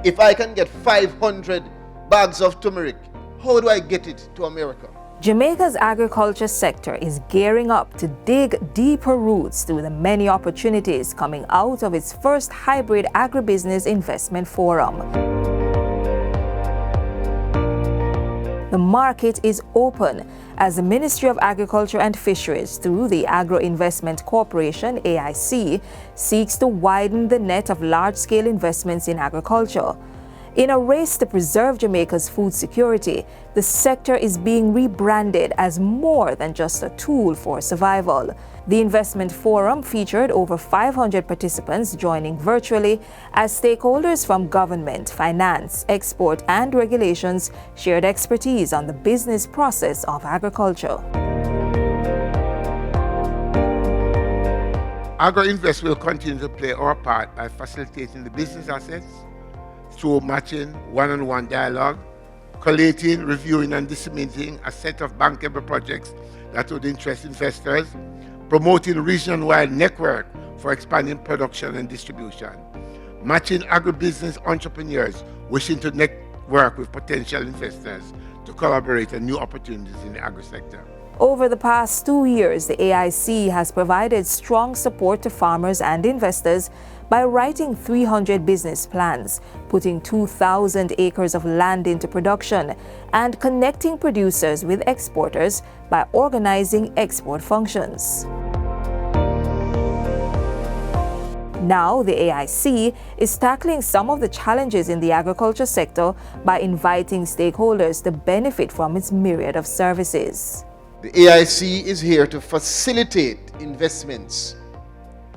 if I can get 500 bags of turmeric, how do I get it to America? Jamaica's agriculture sector is gearing up to dig deeper roots through the many opportunities coming out of its first hybrid agribusiness investment forum. The market is open as the Ministry of Agriculture and Fisheries, through the Agro Investment Corporation, AIC, seeks to widen the net of large-scale investments in agriculture. In a race to preserve Jamaica's food security, the sector is being rebranded as more than just a tool for survival. The investment forum featured over 500 participants joining virtually as stakeholders from government, finance, export, and regulations shared expertise on the business process of agriculture. AgroInvest will continue to play our part by facilitating the business assets through matching one-on-one dialogue, collating, reviewing, and disseminating a set of bankable projects that would interest investors, promoting region-wide network for expanding production and distribution, matching agribusiness entrepreneurs wishing to network with potential investors to collaborate on new opportunities in the agri-sector. Over the past 2 years, the AIC has provided strong support to farmers and investors by writing 300 business plans, putting 2,000 acres of land into production, and connecting producers with exporters by organizing export functions. Now, the AIC is tackling some of the challenges in the agriculture sector by inviting stakeholders to benefit from its myriad of services. The AIC is here to facilitate investments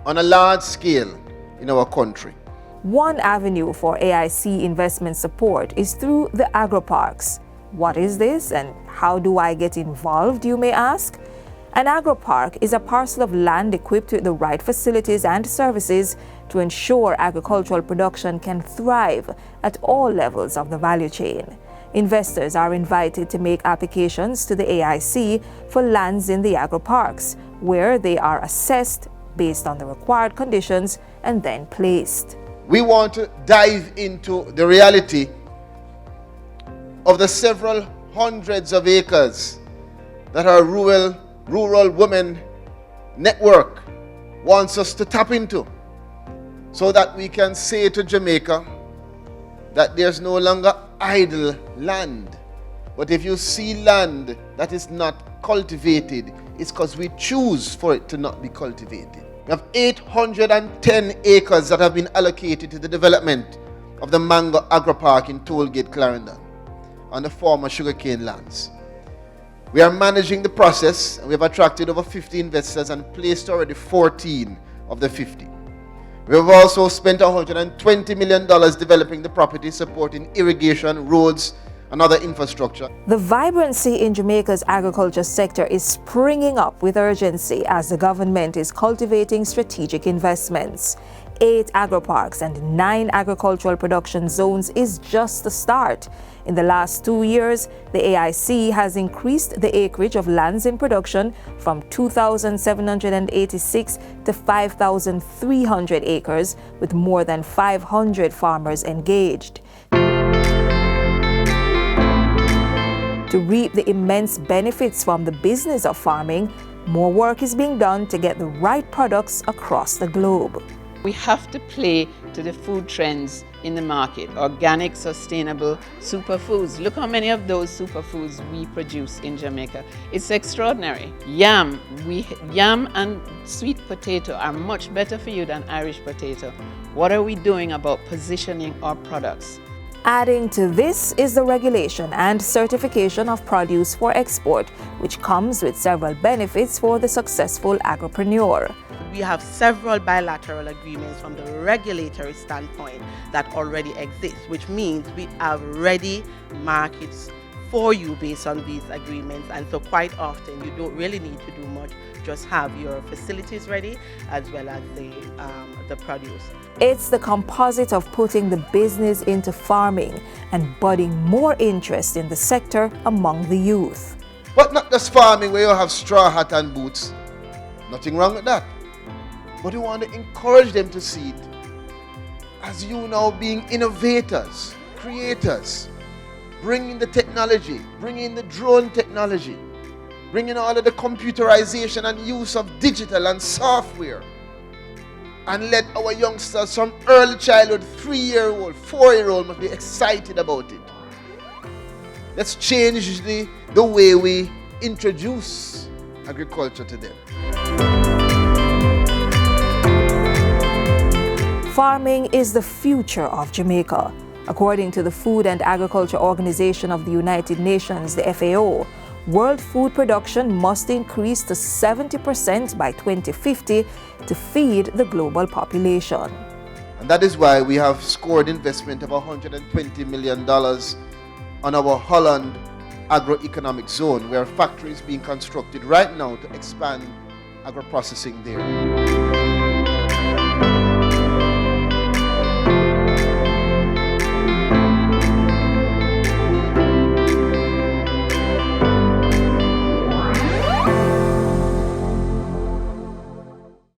on a large scale in our country. One avenue for AIC investment support is through the Agroparks. What is this and how do I get involved, you may ask? An agropark is a parcel of land equipped with the right facilities and services to ensure agricultural production can thrive at all levels of the value chain. Investors are invited to make applications to the AIC for lands in the agroparks, where they are assessed based on the required conditions and then placed. We want to dive into the reality of the several hundreds of acres that our rural women network wants us to tap into, so that we can say to Jamaica that there's no longer idle land. But if you see land that is not cultivated, it's because we choose for it to not be cultivated. We have 810 acres that have been allocated to the development of the Mango Agropark in Tollgate, Clarendon, on the former sugarcane lands. We are managing the process, and we have attracted over 50 investors and placed already 14 of the 50. We have also spent $120 million developing the property, supporting irrigation, roads, and other infrastructure. The vibrancy in Jamaica's agriculture sector is springing up with urgency as the government is cultivating strategic investments. 8 agroparks and 9 agricultural production zones is just the start. In the last 2 years, the AIC has increased the acreage of lands in production from 2,786 to 5,300 acres, with more than 500 farmers engaged. To reap the immense benefits from the business of farming, more work is being done to get the right products across the globe. We have to play to the food trends in the market. Organic, sustainable superfoods. Look how many of those superfoods we produce in Jamaica. It's extraordinary. Yam and sweet potato are much better for you than Irish potato. What are we doing about positioning our products? Adding to this is the regulation and certification of produce for export, which comes with several benefits for the successful agripreneur. We have several bilateral agreements from the regulatory standpoint that already exist, which means we have ready markets for you based on these agreements. And so quite often you don't really need to do much, just have your facilities ready as well as the produce. It's the composite of putting the business into farming and budding more interest in the sector among the youth. But not just farming where you have straw hat and boots. Nothing wrong with that. But we want to encourage them to see it as you now being innovators, creators, bringing the technology, bringing the drone technology, bringing all of the computerization and use of digital and software, and let our youngsters from early childhood, 3-year-old, 4-year-old, must be excited about it. Let's change the way we introduce agriculture to them. Farming is the future of Jamaica. According to the Food and Agriculture Organization of the United Nations, the FAO, world food production must increase to 70% by 2050 to feed the global population. And that is why we have scored investment of $120 million on our Holland agroeconomic zone, where factories being constructed right now to expand agro-processing there.